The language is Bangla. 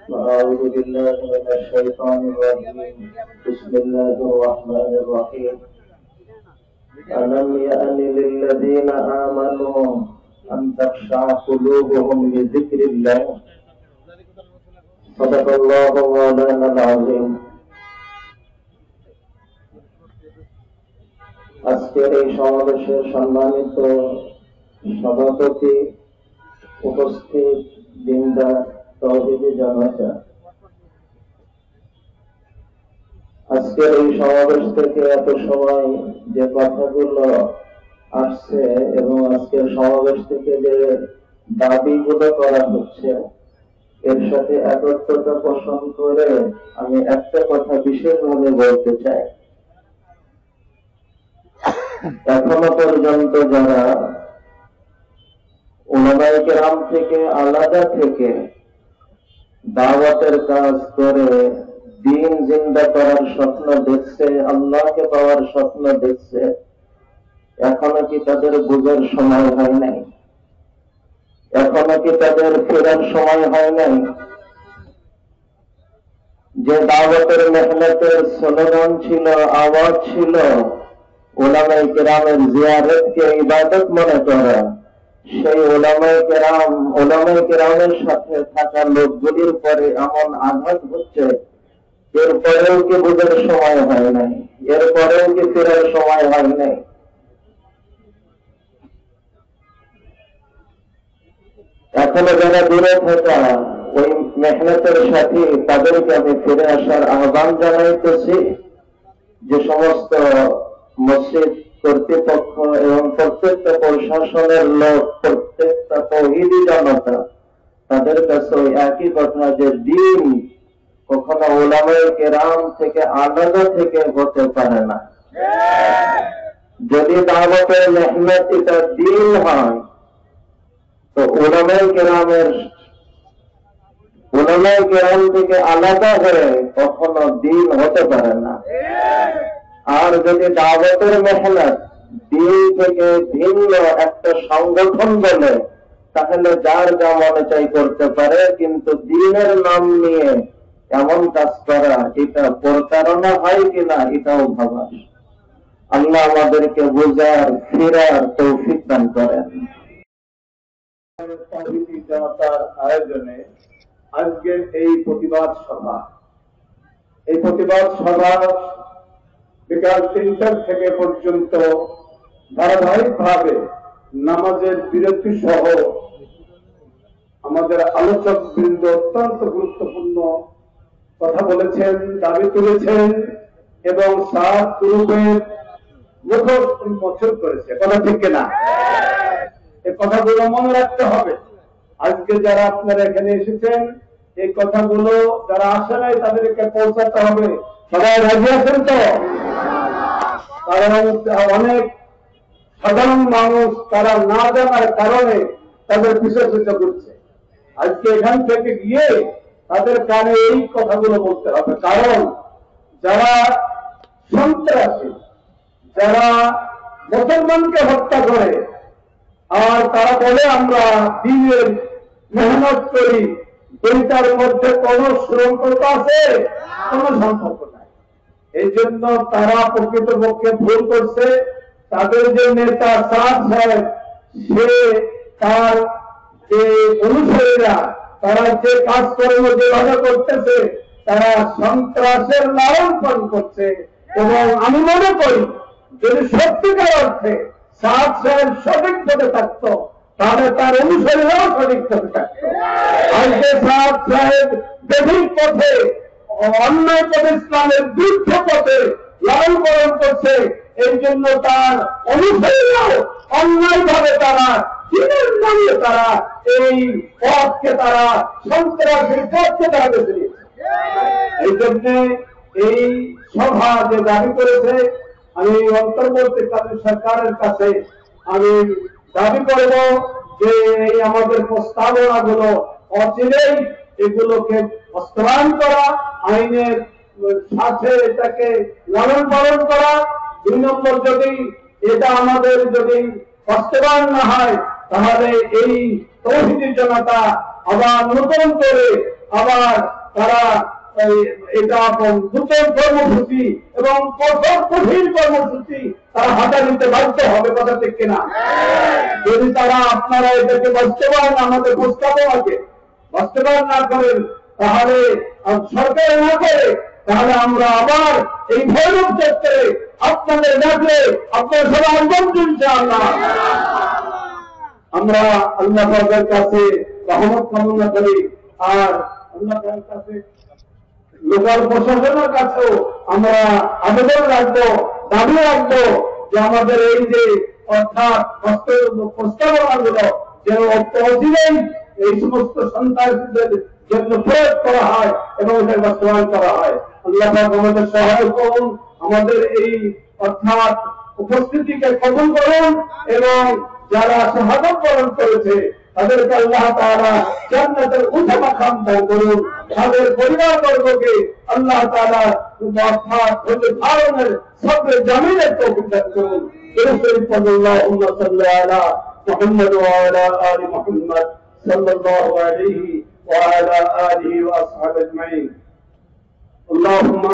أعوذ بالله من الشيطان الرجيم. بسم الله الرحمن الرحيم. ألم يأن للذين آمنوا أن تخشع قلوبهم لذكر الله صدق الله مولانا العظيم. আজকের এই সমাবেশের সম্মানিত সভাপতি, উপস্থিত দিনদার তৌহিদি জনতা, আজকের এই সমাবেশ থেকে এত সময় যে কথাগুলো আসছে এবং আজকের সমাবেশ থেকে যে দাবিগুলো করা হচ্ছে, এর সাথে একত্রতা পোষণ করে আমি একটা কথা বিশেষভাবে বলতে চাই। এখনো পর্যন্ত যারা উলামায়ে কেরাম থেকে আলাদা থেকে দাওয়াতের কাজ করে দিন জিন্দা করার স্বপ্ন দেখছে, আল্লাহকে পাওয়ার স্বপ্ন দেখছে, এখনো কি তাদের বুঝার সময় হয় নাই? এখনো কি তাদের ফেরার সময় হয় নাই? যে দাওয়াতের মেহনতের স্লোগান ছিল, আওয়াজ ছিল, উলামায়ে কেরামের জিয়ারতকে ইবাদত মনে করা, সেই উলামায়ে কেরামের সাথে থাকা লোকগুলির পরে এমন আঘাত হচ্ছে, এরপরেও কি বুঝার সময় হয় নাই? এরপরেও কি ফেরার সময় হয় নাই? এখনো যারা দূরে থাকা ওই মেহনতের সাথে, তাদেরকে আমি ফিরে আসার আহ্বান জানাইতেছি। যে সমস্ত মসজিদ কর্তৃপক্ষ এবং প্রত্যেকটা প্রশাসনের লোক, প্রত্যেকটা তৌহিদি জনতা, তাদের কাছে ওই একই কথা যে দিন কখনো উলামায়ে কেরাম থেকে আলাদা থেকে হতে পারে না। যদি দাওয়াতের মেহনত এটা দিন হয়, তো উলামায়ে কেরাম থেকে আলাদা হয়ে কখনো দিন হতে পারে না। আর যদি দাওয়াতের মেহনত দিন থেকে ভিন্ন একটা সংগঠন বলে, তাহলে যার যা মনে চাই করতে পারে, কিন্তু দিনের নাম নিয়ে এমন কাজ করা, এটা প্রতারণা হয় কিনা এটাও ভাবা। আল্লাহ আমাদেরকে বুঝার ফিরার তৌফিক দান করেন। জনতার আয়োজনে আজকের এই প্রতিবাদ সভা, বিকাল 3টা থেকে পর্যন্ত ধারাবাহিকভাবে নামাজের বিরতি সহ আমাদের আলোচক বৃন্দ অত্যন্ত গুরুত্বপূর্ণ কথা বলেছেন, দাবি তুলেছেন এবং 7 গ্রুপের মুখোশ উন্মোচন করেছে। কথা ঠিক কিনা? এই কথাগুলো মনে রাখতে হবে। আজকে যারা আপনারা এখানে এসেছেন, এই কথাগুলো যারা আসে নাই তাদেরকে পৌঁছাতে হবে। সবাই রাজি আছেন তো? কারণ অনেক সাধারণ মানুষ তারা না জানার কারণে তাদের পিছু করছে। আজকে এখান থেকে গিয়ে তাদের কানে এই কথাগুলো বলতে হবে। কারণ যারা সন্ত্রাসী, যারা মুসলমানকে হত্যা করে, আর তারা বলে আমরা দিনের মেহনত করি, দুইটার মধ্যে কোন সম্পর্ক আছে? কোন সম্পর্ক নাই। এই জন্য তারা প্রকৃতপক্ষে ভুল করছে। তাদের যে নেতা সাদ সাহেব, সে তার যে অনুসারীরা তারা যে কাজকর্ম যেভাবে করতেছে, তারা সন্ত্রাসের লালন পালন করছে। এবং আমি মনে করি যদি সত্যিকার অর্থে সাদ সাহেব সঠিক পথে থাকতো, তাহলে তার অনুসারীরাও সঠিক পথে থাকতো। আজকে সাদ সাহেব বেঠিক পথে, অন্যায় পথে, ইসলামের বিরুদ্ধ পথে লালন পালন করছে। এই জন্য তার অনুসারীরাও অন্যায় ভাবে তারা দিনের নামে তারা এই পথকে, তারা সন্ত্রাসের পথকে তারা বেছে নিয়েছে। এই জন্য এই সভা যে দাবি করেছে, আমি অন্তর্বর্তীকালীন সরকারের কাছে আমি দাবি করব যে এই আমাদের প্রস্তাবনা গুলো অচিরেই এগুলোকে বাস্তবায়ন করা, আইনের সাথে এটাকে লালন পালন করা। 2 নম্বর, যদি এটা আমাদের যদি বাস্তবায়ন না হয়, তাহলে এই তৌহিদি জনতা আবার নতুন করে আবার তারা এটা নতুন কর্মসূচি এবং কঠিন কর্মসূচি তারা হাতে নিতে বাধ্য হবে, কথা ঠিক কিনা? যদি তারা আপনারা এটাকে বাস্তবায়ন আমাদের প্রস্তাবনাকে বাস্তবায়ন না করেন, তাহলে সরকার না করে, তাহলে আমরা আবার এই ভৈরব চত্বরে আপনাদের ডাকলে আপনারা সবাই আসবেন ইনশাআল্লাহ। আমরা আল্লাহ পাকের কাছে রহমত কামনা করি, আর আল্লাহ পাকের কাছে লোকাল প্রশাসনের কাছেও আমরা আবেদন রাখবো, দাবি রাখবো যে আমাদের এই যে অর্থাৎ প্রস্তাবনাগুলো যেন তহসিলেই এই সমস্ত সন্ত্রাসীদের জন্য প্রয়োগ করা হয় এবং এটা বাস্তবায়ন করা হয়। আল্লাহ পাক আমাদের সহায় করুন, আমাদের এই অর্থাৎ উপস্থিতিকে কবুল করুন এবং যারা শাহাদাত বরণ করেছে তাদেরকে আল্লাহ তাআলা জান্নাতের উঁচু মাকাম দান করুন, তাদের পরিবারবর্গকে আল্লাহ তাআলা অর্থাৎ ওদের ধারণের সবরে জামিনের তৌফিক দান করুন। সাল্লাল্লাহু আলা মুহাম্মদ ওয়া আলা আলি মুহাম্মদ সাল্লাল্লাহু আলাইহি ওয়া আলা আলিহি ওয়া আসহাবিহি আজমাইন। আল্লাহুম্মা